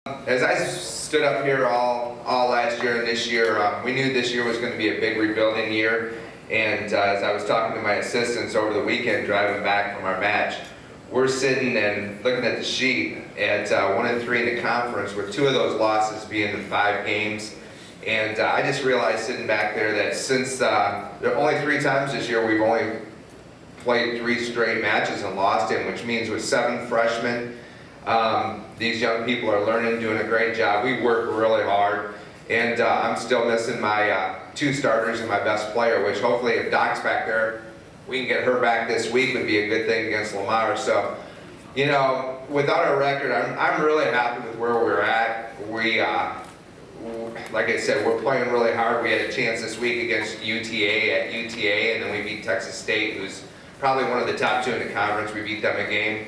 As I stood up here all last year and this year, we knew this year was going to be a big rebuilding year. And as I was talking to my assistants over the weekend driving back from our match, we're sitting and looking at the sheet at 1-3 in the conference, with 2 of those losses being in 5 games. And I just realized sitting back there that since there are only 3 times this year we've only played 3 straight matches and lost in, which means with 7 freshmen, these young people are learning, doing a great job. We work really hard, and I'm still missing my 2 starters and my best player, which hopefully if Doc's back there, we can get her back this week, would be a good thing against Lamar. So, you know, without our record, I'm really happy with where we're at. We, like I said, we're playing really hard. We had a chance this week against UTA at UTA, and then we beat Texas State, who's probably one of the top 2 in the conference. We beat them a game.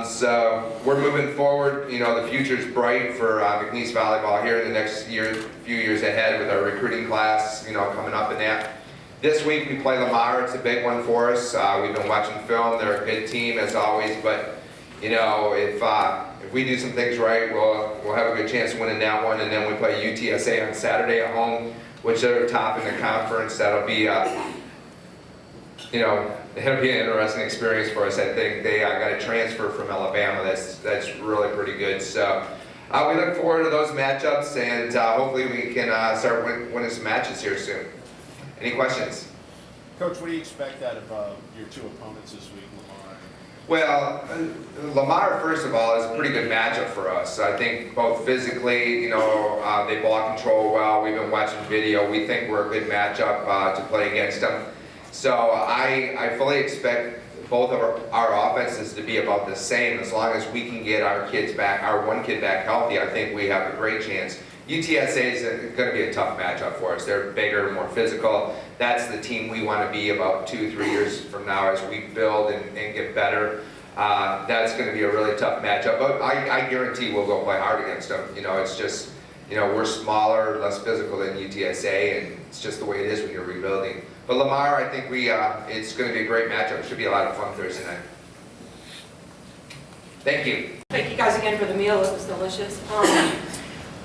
So we're moving forward. You know, the future's bright for McNeese volleyball here in the next few years ahead, with our recruiting class, you know, coming up in that. This week we play Lamar. It's a big one for us. We've been watching film. They're a good team as always, but you know, if we do some things right, we'll have a good chance of winning that one. And then we play UTSA on Saturday at home, which are top in the conference. That'll be you know, it'll be an interesting experience for us. I think they got a transfer from Alabama. That's really pretty good. So we look forward to those matchups, and hopefully we can start winning some matches here soon. Any questions? Coach, what do you expect out of your 2 opponents this week, Lamar? Well, Lamar, first of all, is a pretty good matchup for us. I think both physically, you know, they ball control well. We've been watching video. We think we're a good matchup to play against them. So I fully expect both of our offenses to be about the same. As long as we can get our kids back, our 1 kid back healthy, I think we have a great chance. UTSA is going to be a tough matchup for us. They're bigger, more physical. That's the team we want to be about 2-3 years from now as we build and get better. That's going to be a really tough matchup, but I guarantee we'll go play hard against them. You know, it's just, you know, we're smaller, less physical than UTSA, and it's just the way it is when you're rebuilding. But Lamar, I think it's going to be a great matchup. It should be a lot of fun Thursday night. Thank you. Thank you guys again for the meal. It was delicious.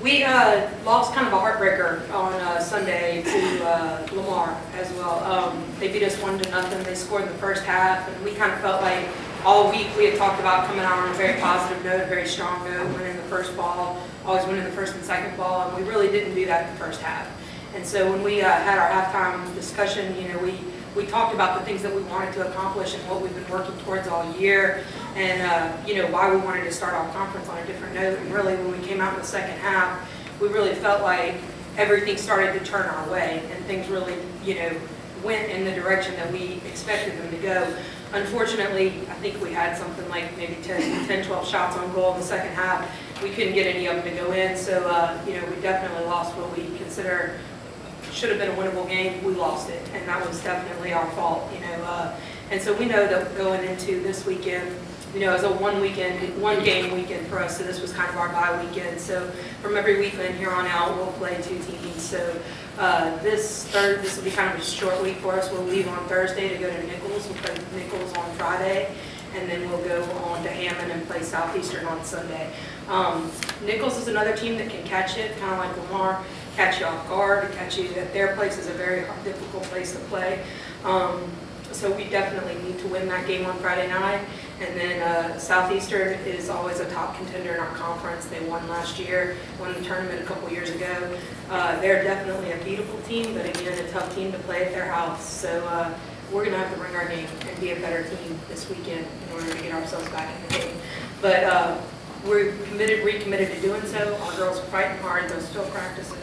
We lost kind of a heartbreaker on Sunday to Lamar as well. They beat us 1-0. They scored in the first half, and we kind of felt like all week we had talked about coming out on a very positive note, a very strong note, winning the first ball, always winning the first and second ball, and we really didn't do that in the first half. And so when we had our halftime discussion, you know, we talked about the things that we wanted to accomplish and what we've been working towards all year, and you know, why we wanted to start off conference on a different note. And really, when we came out in the second half, we really felt like everything started to turn our way, and things really, you know, went in the direction that we expected them to go. Unfortunately, I think we had something like maybe 10, 12 shots on goal in the second half. We couldn't get any of them to go in, so you know, we definitely lost what we consider should have been a winnable game. We lost it, and that was definitely our fault, you know. And so we know that going into this weekend, you know, it was a 1-game weekend for us, so this was kind of our bye weekend. So from every weekend here on out, we'll play 2 teams. So this will be kind of a short week for us. We'll leave on Thursday to go to Nichols. We'll play Nichols on Friday, and then we'll go on to Hammond and play Southeastern on Sunday. Nichols is another team that can catch it, kind of like Lamar, catch you off guard, catch you at their place is a very difficult place to play. So we definitely need to win that game on Friday night. And then Southeastern is always a top contender in our conference. They won last year, won the tournament a couple years ago. They're definitely a beatable team, but again, a tough team to play at their house. So we're going to have to bring our game and be a better team this weekend in order to get ourselves back in the game. But we're recommitted to doing so. Our girls are fighting hard. They're still practicing,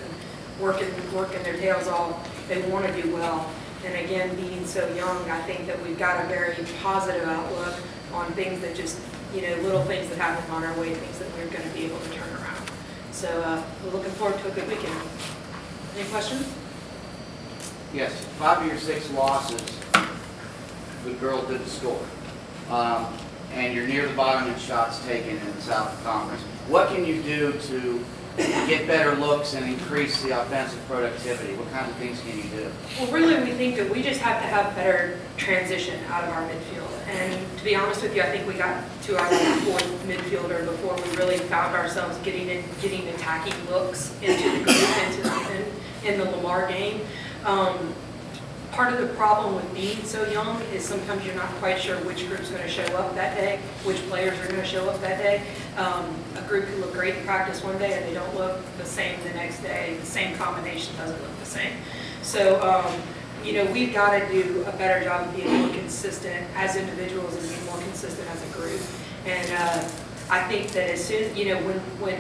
working their tails off. They want to do well. And again, being so young, I think that we've got a very positive outlook on things that just, you know, little things that happen on our way, things that we're going to be able to turn around. So we're looking forward to a good weekend. Any questions? Yes, 5 of your 6 losses, the girls didn't score. And you're near the bottom in shots taken in the South Conference. What can you do to get better looks and increase the offensive productivity? What kinds of things can you do? Well, really, we think that we just have to have better transition out of our midfield. And to be honest with you, I think we got to our fourth midfielder before we really found ourselves getting attacking looks into the group, in the Lamar game. Part of the problem with being so young is sometimes you're not quite sure which group's going to show up that day, which players are going to show up that day. A group can look great in practice one day and they don't look the same the next day. The same combination doesn't look the same. So, you know, we've got to do a better job of being more consistent as individuals and being more consistent as a group. And I think that as soon, you know, when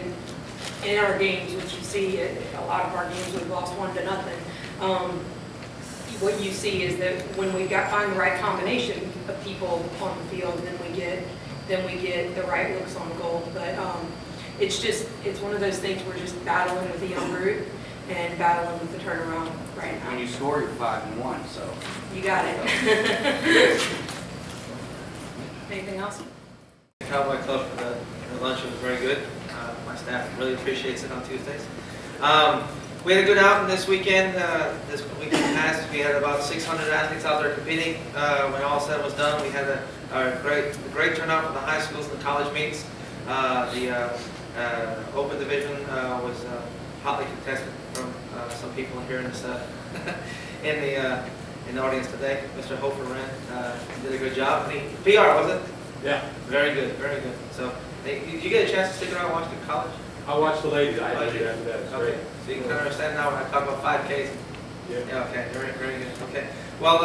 in our games, which you see a lot of our games, we've lost 1-0. What you see is that when we find the right combination of people on the field, then we get the right looks on goal. But it's one of those things we're just battling with the young group and battling with the turnaround right now. When you score, you're 5-1, so. You got it. Anything else? The Cowboy Club for the lunch was very good. My staff really appreciates it on Tuesdays. We had a good outing this weekend. This weekend past, we had about 600 athletes out there competing. When all said was done, we had a great turnout from the high schools and the college meets. The open division was hotly contested from some people here in this in the audience today. Mr. Hofer ran, did a good job. PR, was it? Yeah. Very good, very good. So, did you get a chance to stick around and watch the college? I watched the ladies. I Oh, did after that. It's Okay, great. so you can kind of understand now when I talk about 5Ks. Yeah. Yeah, okay, very, very good. Okay. Well,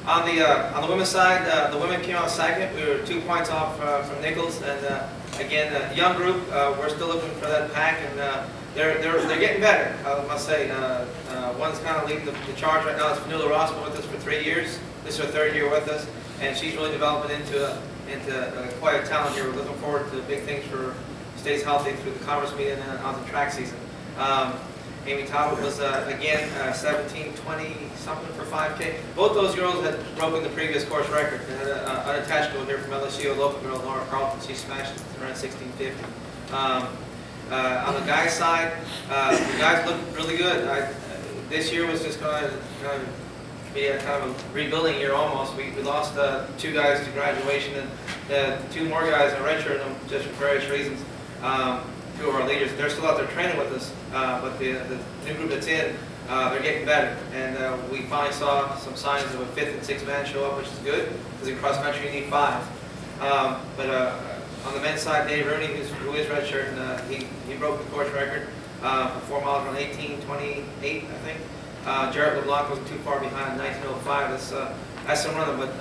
on the women's side, the women came out second. We were 2 points off from Nichols, and again, young group. We're still looking for that pack, and they're getting better. I must say, one's kind of leading the charge right now. It's Fanula Ross, been with us for 3 years. This is her 3rd year with us, and she's really developing into quite a talent here. We're looking forward to big things for her. Stays healthy through the conference meet and then on the track season. Amy Talbot was, again, 17-20 something for 5K. Both those girls had broken the previous course record. They had an unattached girl here from LSU, a local girl, Laura Carlton. She smashed it around 16:50. On the guys' side, the guys look really good. This year was just going to be a kind of a rebuilding year almost. We lost 2 guys to graduation, and 2 more guys are redshirting them just for various reasons. 2 of our leaders, they're still out there training with us, but the new group that's in, they're getting better. And we finally saw some signs of a 5th and 6th man show up, which is good, because in cross country you need 5. But on the men's side, Dave Rooney, who is redshirt, he broke the course record for 4 miles around 18:28, I think. Jarrett LeBlanc wasn't too far behind, 19:05. That's some running, but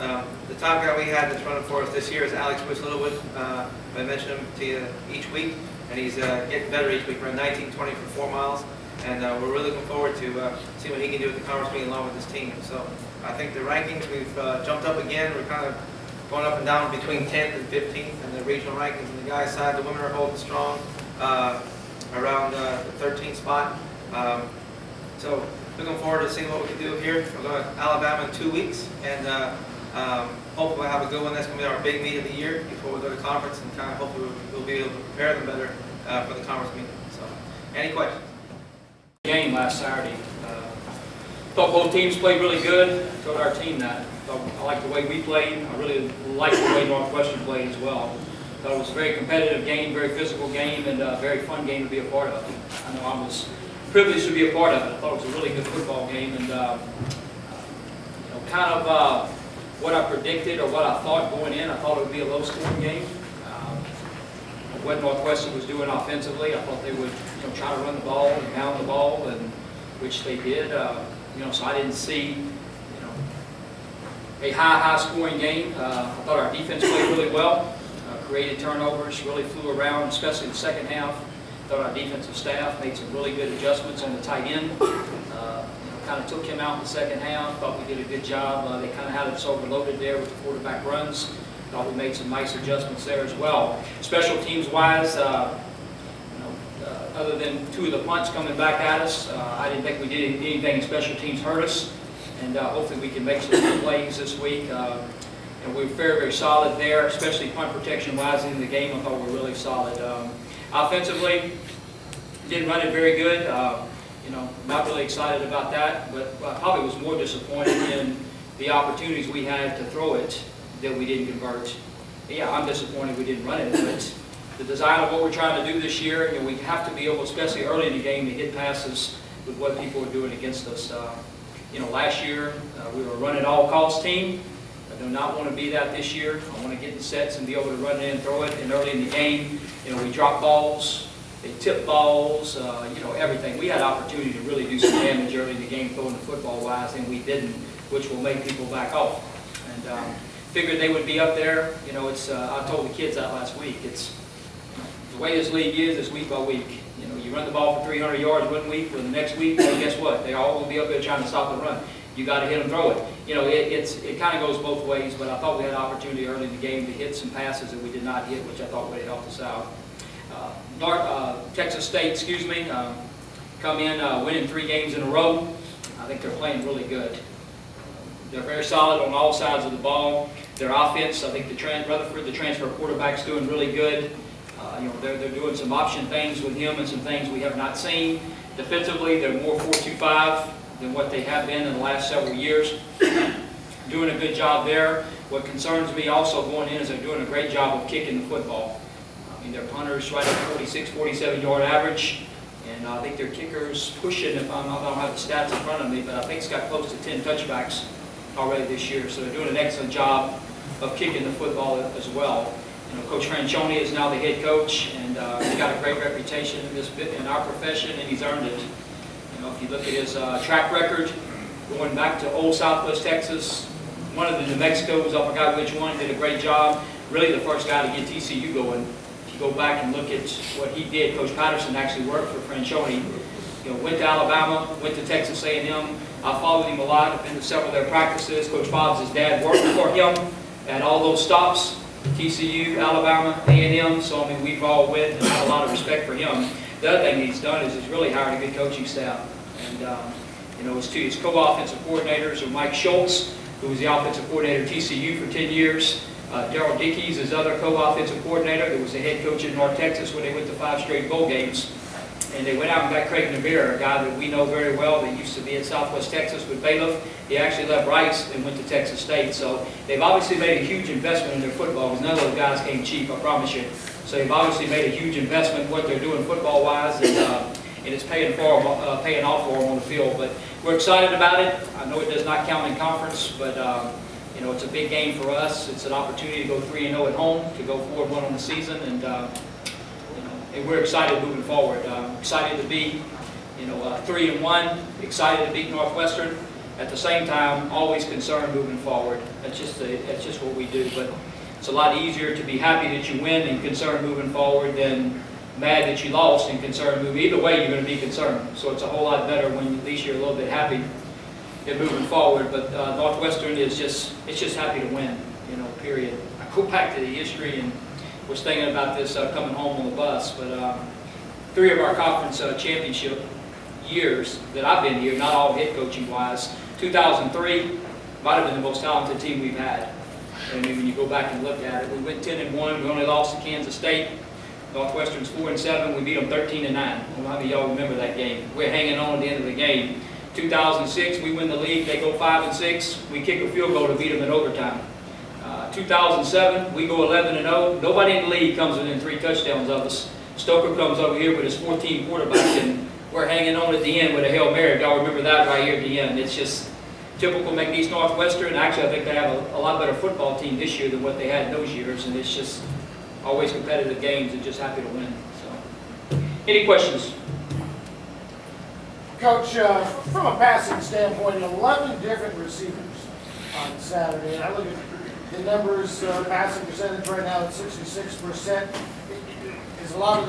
the top guy we had that's running for us this year is Alex Bush-Littlewood. I mentioned him to you each week, and he's getting better each week. We're 19:20 for 4 miles, and we're really looking forward to seeing what he can do at the conference meeting along with his team. So I think the rankings, we've jumped up again. We're kind of going up and down between 10th and 15th in the regional rankings. On the guys' side, the women are holding strong around the 13th spot. So looking forward to seeing what we can do here. We're going to Alabama in 2 weeks, and hopefully we'll have a good one. That's going to be our big meet of the year before we go to conference, and kind of hopefully we'll be able to prepare them better for the conference meeting. So, any questions? Game last Saturday. Thought both teams played really good. Told our team that. I liked the way we played. I really liked the way Northwestern played as well. Thought it was a very competitive game, very physical game, and a very fun game to be a part of. I know I was privileged to be a part of it. I thought it was a really good football game, and kind of what I predicted or what I thought going in. I thought it would be a low-scoring game. What Northwestern was doing offensively, I thought they would try to run the ball and pound the ball, and which they did. So I didn't see a high-scoring game. I thought our defense played really well, created turnovers, really flew around, especially the second half. I thought our defensive staff made some really good adjustments on the tight end. Kind of took him out in the second half. Thought we did a good job. They kind of had us overloaded there with the quarterback runs. Thought we made some nice adjustments there as well. Special teams wise, other than 2 of the punts coming back at us, I didn't think we did anything in special teams hurt us. And hopefully we can make some good plays this week. And we were very, very solid there, especially punt protection wise in the game. I thought we were really solid. Offensively, didn't run it very good. Not really excited about that, but I probably was more disappointed in the opportunities we had to throw it that we didn't convert. Yeah, I'm disappointed we didn't run it, but the design of what we're trying to do this year, you know, we have to be able, especially early in the game, to hit passes with what people are doing against us. You know, last year we were a run at all costs team. I do not want to be that this year. I want to get in sets and be able to run in and throw it. And early in the game, you know, we drop balls, they tip balls, you know, everything. We had opportunity to really do some damage early in the game throwing the football wise, and we didn't, which will make people back off. And figured they would be up there. You know, it's I told the kids that last week. It's the way this league is. It's week by week. You know, you run the ball for 300 yards one week, and the next week, well, guess what? They're all going to be up there trying to stop the run. You got to hit them, throw it. You know, it kind of goes both ways. But I thought we had an opportunity early in the game to hit some passes that we did not hit, which I thought would have helped us out. Texas State, excuse me, come in winning 3 games in a row. I think they're playing really good. They're very solid on all sides of the ball. Their offense, I think Rutherford, the transfer quarterback's doing really good. You know, they're doing some option things with him and some things we have not seen. Defensively, they're more 4-2-5 than what they have been in the last several years. Doing a good job there. What concerns me also going in is they're doing a great job of kicking the football. I mean, their punters right at 46, 47-yard average. And I think their kickers pushing, if I don't have the stats in front of me, but I think it's got close to 10 touchbacks already this year. So they're doing an excellent job of kicking the football as well. You know, Coach Francione is now the head coach, and he's got a great reputation in our profession, and he's earned it. You know, if you look at his track record, going back to old Southwest Texas, one of the New Mexicos, I forgot which one, did a great job. Really the first guy to get TCU going. If you go back and look at what he did, Coach Patterson actually worked for Francione. You know, went to Alabama, went to Texas A&M. I followed him a lot. I've been to several of their practices. Coach Bob's dad worked for him at all those stops. TCU, Alabama, A&M, so I mean we've all went and had a lot of respect for him. The other thing he's done is he's really hired a good coaching staff. And you know, his co-offensive coordinators are Mike Schultz, who was the offensive coordinator at TCU for 10 years. Darryl Dickey's his other co-offensive coordinator, who was the head coach in North Texas when they went to 5 straight bowl games. And they went out and got Craig Navarre, a guy that we know very well that used to be at Southwest Texas with Bailiff. He actually left Rice and went to Texas State. So they've obviously made a huge investment in their football, because none of those guys came cheap, I promise you. So they've obviously made a huge investment in what they're doing football-wise, and it's paying off for them on the field. But we're excited about it. I know it does not count in conference, but you know, it's a big game for us. It's an opportunity to go 3-0 at home, to go 4-1 on the season, and and we're excited moving forward. Excited to be, you know, 3-1. Excited to beat Northwestern. At the same time, always concerned moving forward. That's just what we do. But it's a lot easier to be happy that you win and concerned moving forward than mad that you lost and concerned moving. Either way, you're going to be concerned. So it's a whole lot better when at least you're a little bit happy in moving forward. But Northwestern is just happy to win. You know, period. I go back to the history and was thinking about this coming home on the bus, but 3 of our conference championship years that I've been here, not all head coaching wise, 2003 might have been the most talented team we've had. I mean, when you go back and look at it, we went 10-1. We only lost to Kansas State. Northwestern's 4-7. We beat them 13-9. How many of y'all remember that game? We're hanging on at the end of the game. 2006, we win the league. They go 5-6. We kick a field goal to beat them in overtime. 2007, we go 11-0. Nobody in the league comes within 3 touchdowns of us. Stoker comes over here with his 14 quarterback, and we're hanging on at the end with a Hail Mary. Y'all remember that right here at the end. It's just typical McNeese Northwestern. Actually, I think they have a lot better football team this year than what they had in those years, and it's just always competitive games and just happy to win. So, any questions? Coach, from a passing standpoint, 11 different receivers on Saturday. I look at the numbers, passing percentage right now at 66%. Is a lot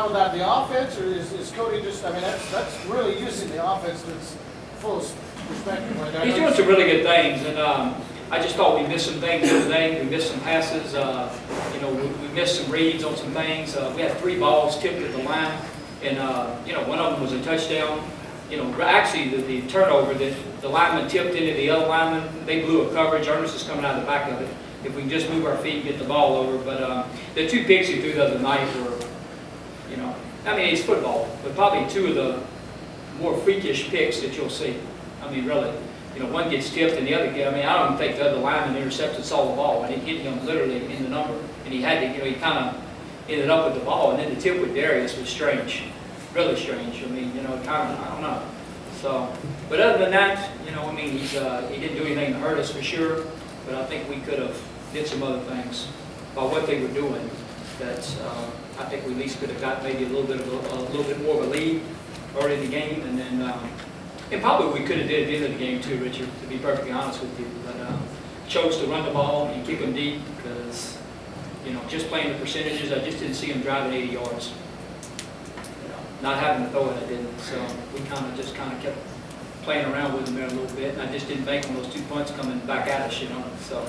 of that the offense, or is Cody just? I mean, that's really using the offense to its fullest perspective right there. He's doing some really good things, and I just thought we missed some things the other day. We missed some passes. You know, we missed some reads on some things. We had 3 balls tipped at the line, and you know, one of them was a touchdown. You know, actually the turnover that the lineman tipped into the other lineman, they blew a coverage. Ernest is coming out of the back of it. If we can just move our feet and get the ball over. But the 2 picks he threw the other night were, you know, I mean, it's football, but probably 2 of the more freakish picks that you'll see. I mean, really. you know, one gets tipped and the other, I mean, I don't think the other lineman intercepted saw the ball, and it hit him literally in the number. And he had to, you know, he kind of ended up with the ball, and then the tip with Darius was strange, really strange. I mean, you know, kind of, I don't know. So, but other than that, you know, I mean, he didn't do anything to hurt us for sure, but I think we could have did some other things by what they were doing that I think we at least could have got maybe a little bit more of a lead early in the game, and then and probably we could have did at the end of the game too, Richard, to be perfectly honest with you. But chose to run the ball and kick them deep because, you know, just playing the percentages, I just didn't see him driving 80 yards. You know, not having to throw it, I didn't. So we just kind of kept playing around with him there a little bit, and I just didn't make those 2 punts coming back at us, you know. So,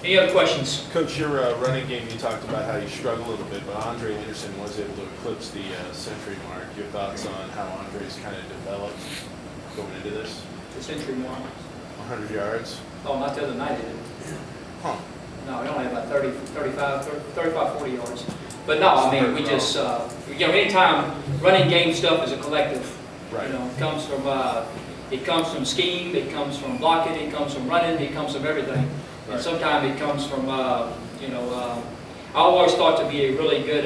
any other questions? Coach, your running game, you talked about how you struggled a little bit, but Andre Anderson was able to eclipse the century mark. Your thoughts on how Andre's kind of developed going into this? The century mark. 100 yards? Oh, not the other night, did it? Huh. No, we only had about 35, 40 yards. But no, I mean, we just, you know, anytime running game stuff is a collective. Right. You know, it comes from scheme, it comes from blocking, it comes from running, it comes from everything. Right. And sometimes it comes from, you know, I always thought to be a really good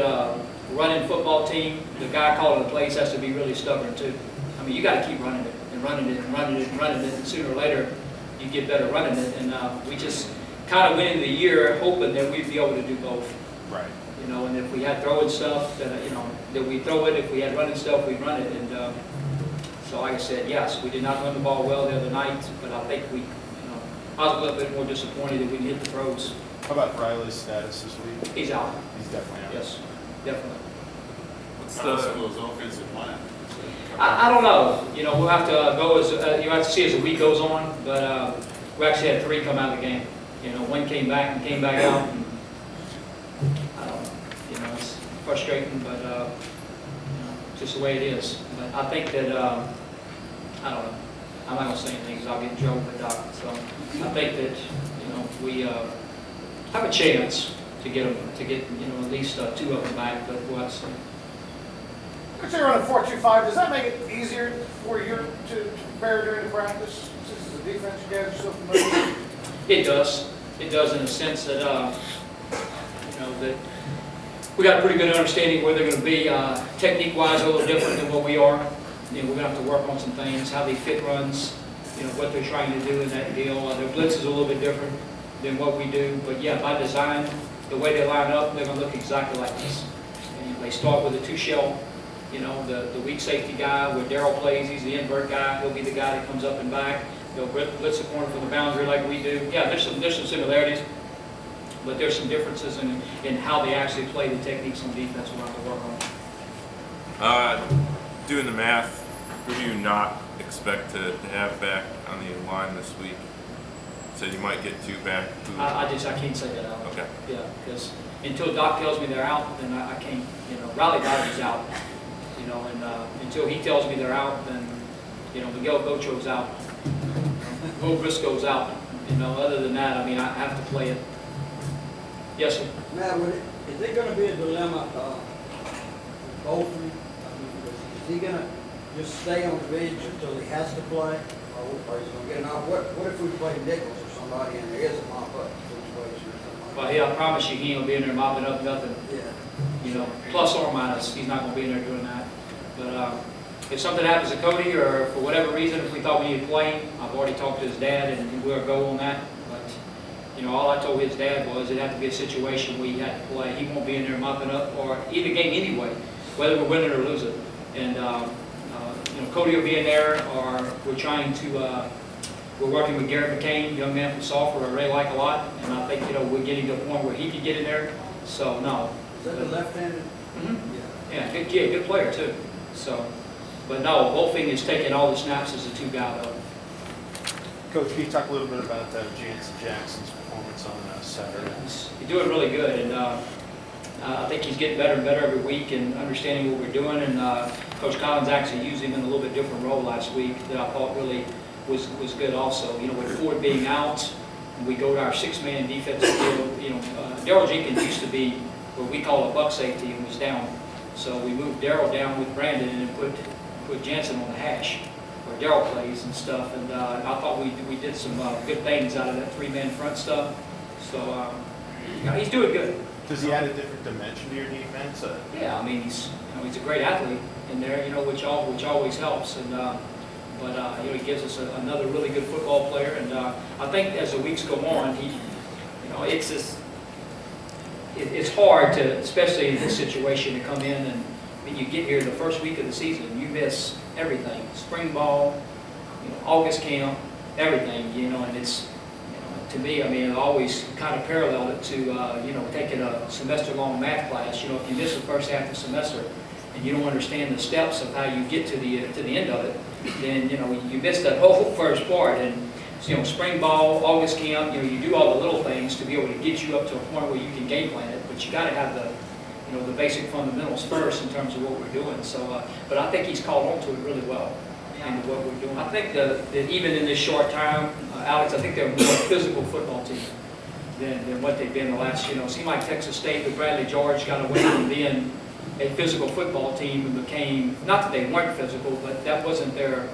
running football team, the guy calling the plays has to be really stubborn too. I mean, you got to keep running it and running it and running it and running it, and sooner or later you get better running it. And we just kind of went into the year hoping that we'd be able to do both. Right. You know, and if we had throwing stuff, that, you know, that we throw it. If we had running stuff, we'd run it. And so, like I said, yes, we did not run the ball well the other night, but I think we, you know, I was a little bit more disappointed that we didn't hit the throws. How about Riley's status this week? He's out. He's definitely out. Yes, definitely. What's the offensive line? I don't know. You know, we'll have to go as you have to see as the week goes on. But we actually had 3 come out of the game. You know, one came back and came back out. And, I don't know. You know, it's frustrating, but you know, just the way it is. But I think that I don't know. I'm not gonna say anything because I'll get in trouble with Doc. So I think that, you know, we have a chance to get them, you know, at least 2 of them back. But we'll have to see. Coach, you're running 4-2-5. Does that make it easier for you to prepare during the practice? Since it's a defense you guys are so familiar with? It does. It does in the sense that, you know, that we got a pretty good understanding where they're going to be technique-wise, a little different than what we are. You know, we're going to have to work on some things, how they fit runs, you know, what they're trying to do in that deal. Their blitz is a little bit different than what we do, but yeah, by design, the way they line up, they're going to look exactly like this. And they start with a 2-shell. You know, the weak safety guy where Darryl plays, he's the invert guy. He'll be the guy that comes up and back. They'll blitz the corner from the boundary like we do. Yeah, there's some similarities, but there's some differences in how they actually play the techniques on defense we'll have to work on. Doing the math, who do you not expect to have back on the line this week? So you might get 2 back. I can't say that out. Okay. Yeah, because until Doc tells me they're out, then I can't. You know, Riley Dodger's out. You know, and until he tells me they're out, then, you know, Miguel Gocho's out. Will Briscoe's out. You know, other than that, I mean, I have to play it. Yes, sir. Matt, is it going to be a dilemma, Bolton? Is he going to just stay on the bench until he has to play? Or is he going to get an off? What if we play Nichols or somebody and there is a mop-up situation or something? Well, yeah, I promise you, he ain't gonna be in there mopping up nothing. Yeah. You know, plus or minus, he's not gonna be in there doing that. But if something happens to Cody, or for whatever reason, if we thought we needed to play him, I've already talked to his dad, and we'll go on that. But you know, all I told his dad was it had to be a situation where he had to play. He won't be in there mopping up or either game anyway, whether we're winning or losing. And you know, Cody will be in there, or we're trying to. We're working with Garrett McCain, young man from Sulphur, I really like a lot, and I think, you know, we're getting to a point where he could get in there. So no. Is that the left-handed? Mm-hmm. Yeah. Yeah, good kid, good player too. So, but no, Wolfing is taking all the snaps as a 2 guy though. Coach, can you talk a little bit about Jansen Jackson's performance on Saturday? He's doing really good, and I think he's getting better and better every week and understanding what we're doing. And Coach Collins actually used him in a little bit different role last week that I thought really was good also. You know, with Ford being out, we go to our 6-man defensive field. You know, Daryl Jenkins used to be what we call a buck safety and was down. So we moved Daryl down with Brendon and put Jansen on the hash, where Daryl plays and stuff, and I thought we did some good things out of that three-man front stuff. So he's doing good. Does he add a different dimension to your defense? Yeah, I mean he's a great athlete in there, which always helps, and but he gives us another really good football player, and I think as the weeks go on, it's just it's hard to, especially in this situation, to come in and when you get here the first week of the season, you miss everything, spring ball, August camp, everything, and it's, to me, I mean, I always kind of paralleled it to, taking a semester-long math class. If you miss the first half of the semester and you don't understand the steps of how you get to the end of it, then, you miss that whole first part. And, spring ball, August camp, you do all the little things to be able to get you up to a point where you can game plan it, but you got to have the basic fundamentals first in terms of what we're doing. So, but I think he's called on to it really well into what we're doing. I think that even in this short time, Alex, I think they're a more physical football team than what they've been the last, it seemed like Texas State with Bradley George got away from being a physical football team and became, not that they weren't physical, but that wasn't their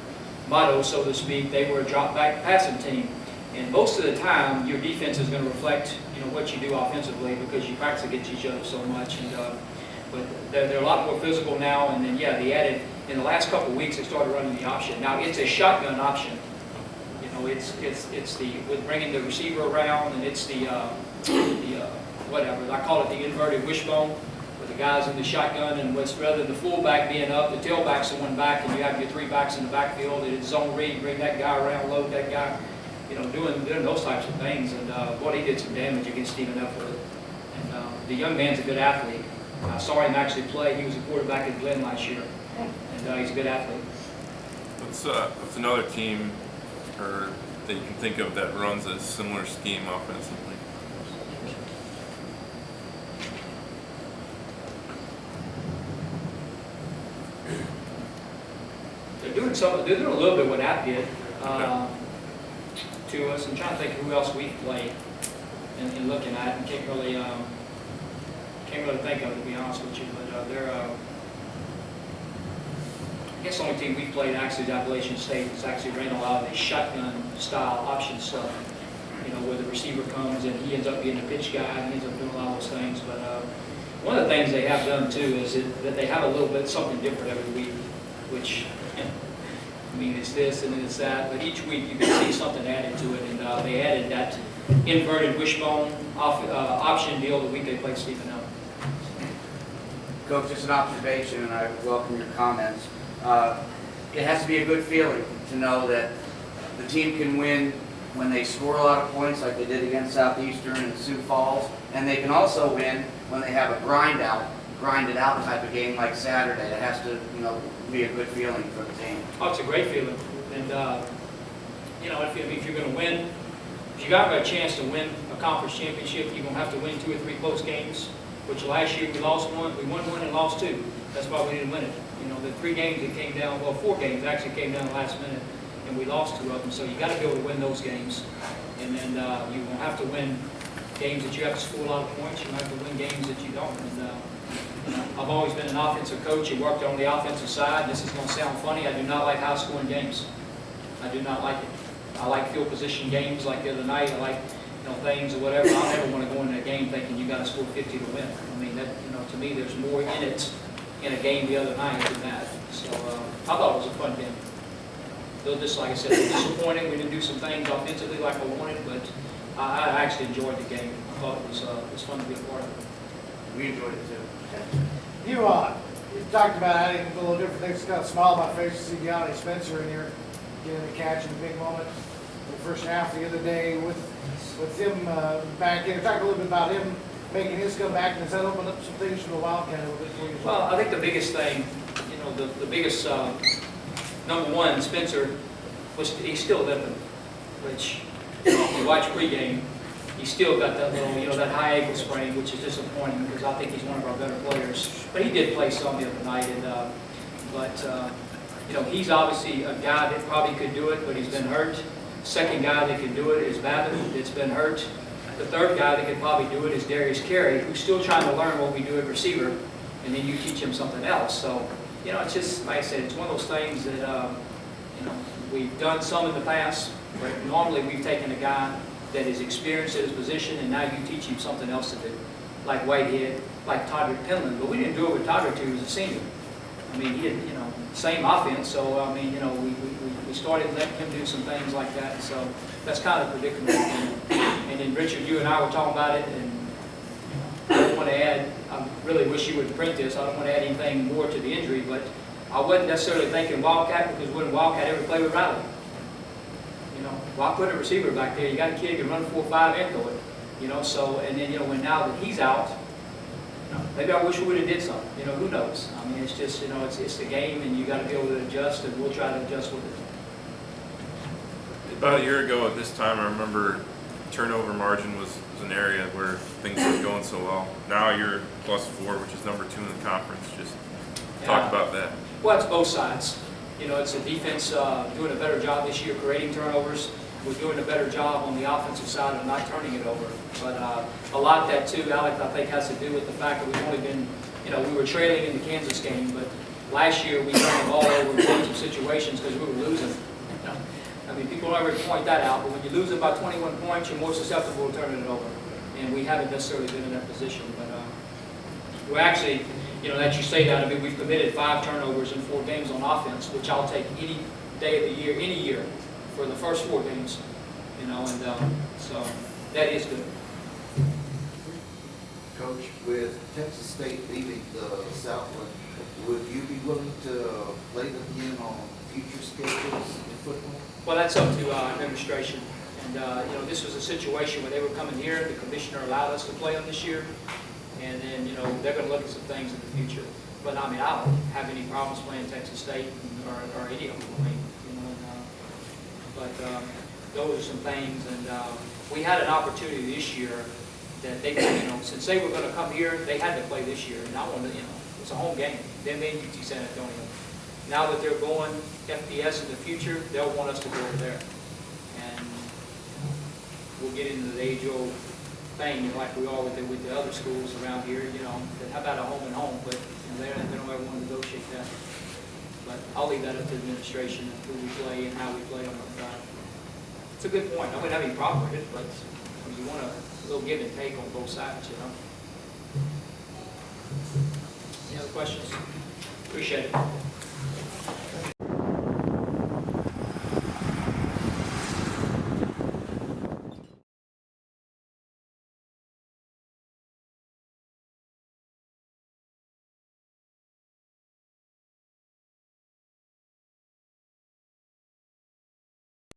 motto, so to speak. They were a drop-back passing team. And most of the time, your defense is going to reflect, what you do offensively because you practice against each other so much. And but they're a lot more physical now. And then, yeah, they added, in the last couple of weeks, they started running the option. Now, it's a shotgun option. It's the, with bringing the receiver around, and it's the whatever, I call it the inverted wishbone, with the guys in the shotgun, and rather than the fullback being up, the tailback's the one back, and you have your three backs in the backfield, and it's zone read, bring that guy around, load that guy, doing those types of things. And boy, he did some damage against Stephen F. with it. And the young man's a good athlete. I saw him actually play. He was a quarterback at Glenn last year, and he's a good athlete. What's another team or that you can think of that runs a similar scheme offensively? They're doing a little bit what App did to us. I'm trying to think who else we've played and looking at, and can't really think of it, to be honest with you. But they're I guess the only team we've played actually is Appalachian State. It's actually ran a lot of the shotgun style option stuff, where the receiver comes and he ends up being a pitch guy and he ends up doing a lot of those things. But one of the things they have done too is that they have a little bit something different every week, which, I mean, it's this and it's that, but each week you can see something added to it, and they added that inverted wishbone option deal the week they played Stephen F. Coach, just an observation, and I welcome your comments. It has to be a good feeling to know that the team can win when they score a lot of points like they did against Southeastern and Sioux Falls, and they can also win when they have a grinded out type of game like Saturday. It has to, be a good feeling for the team. Oh, it's a great feeling, and if you're going to win, if you got a chance to win a conference championship, you're going to have to win 2 or 3 close games. Which last year we lost one, we won one and lost 2. That's why we didn't win it. The 3 games that came down, well, 4 games actually came down last minute, and we lost 2 of them. So you got to be able to win those games, and then you won't have to win games that you have to score a lot of points. You have to win games that you don't. And I've always been an offensive coach and worked on the offensive side. This is going to sound funny. I do not like high-scoring games. I do not like it. I like field position games like the other night. I like things or whatever. I never want to go into a game thinking you got to score 50 to win. I mean, that to me, there's more in it in a game the other night than that. So I thought it was a fun game. Though, just like I said, it was disappointing. We didn't do some things offensively like I wanted, but I actually enjoyed the game. I thought it was fun to be a part of it. We enjoyed it too. You talked about adding a little different things. It's got a smile on my face to see Deontay Spencer in here getting a catch in a big moment. The first half the other day with him back in. Talk a little bit about him making his comeback, and does that open up some things for the Wildcat a little bit for you? Well, I think the biggest thing, the biggest number one, Spencer he's still limping, which if you watch pregame, he's still got that little, that high ankle sprain, which is disappointing because I think he's one of our better players. But he did play some the other night, and he's obviously a guy that probably could do it, but he's been hurt. Second guy that can do it is Babbitt, that's been hurt. The third guy that could probably do it is Darius Carey, who's still trying to learn what we do at receiver, and then you teach him something else. So, it's just, like I said, it's one of those things that, You know, we've done some in the past, but normally we've taken a guy that is experienced at his position, and now you teach him something else to do, like Whitehead, like Todrick Penland. But we didn't do it with Todrick till he was a senior. I mean, he had, you know, same offense, so I mean, you know, we started letting him do some things like that, so that's kind of predicament. And then Richard, you and I were talking about it, and I don't want to add, I really wish you would print this, I don't want to add anything more to the injury, but I wasn't necessarily thinking Wildcat, because when Wildcat ever played with Riley, you know, why put a receiver back there? You got a kid who can run 4-5 and throw it, you know, so, and then, you know, when now that he's out, you know, maybe I wish we would have did something, you know, who knows? I mean, it's just, you know, it's the game, and you got to be able to adjust, and we'll try to adjust with it. About a year ago at this time, I remember turnover margin was an area where things weren't going so well. Now you're +4, which is number 2 in the conference. Just talk about that. Well, it's both sides. You know, it's the defense doing a better job this year creating turnovers. We're doing a better job on the offensive side of not turning it over. But a lot of that too, Alec, I think has to do with the fact that we've only been, you know, we were trailing in the Kansas game, but last year we turned the ball over in lots of situations because we were losing. You know? I mean, people don't ever point that out, but when you lose about 21 points, you're more susceptible to turning it over. And we haven't necessarily been in that position. But we're actually, you know, that you say that, I mean, we've committed 5 turnovers in 4 games on offense, which I'll take any day of the year, any year, for the first 4 games. You know, and so that is good. Coach, with Texas State leaving the Southland, would you be willing to play them in on future schedules in football? Well, that's up to administration. And, you know, this was a situation where they were coming here, the commissioner allowed us to play them this year. And then, you know, they're going to look at some things in the future. But, I mean, I don't have any problems playing Texas State or any of them. I mean, you know, but those are some things. And we had an opportunity this year that they, you know, since they were going to come here, they had to play this year. And I wanted, you know, it's a home game. Them and UT San Antonio. Now that they're going FBS in the future, they'll want us to go over there. And we'll get into the age-old thing, you know, like we are with the other schools around here, you know, that how about a home and home, but you know, they don't ever want to negotiate that. But I'll leave that up to the administration and who we play and how we play on the side. It's a good point. I wouldn't have any problem with it, but you want a little give and take on both sides, you know. Any other questions? Appreciate it.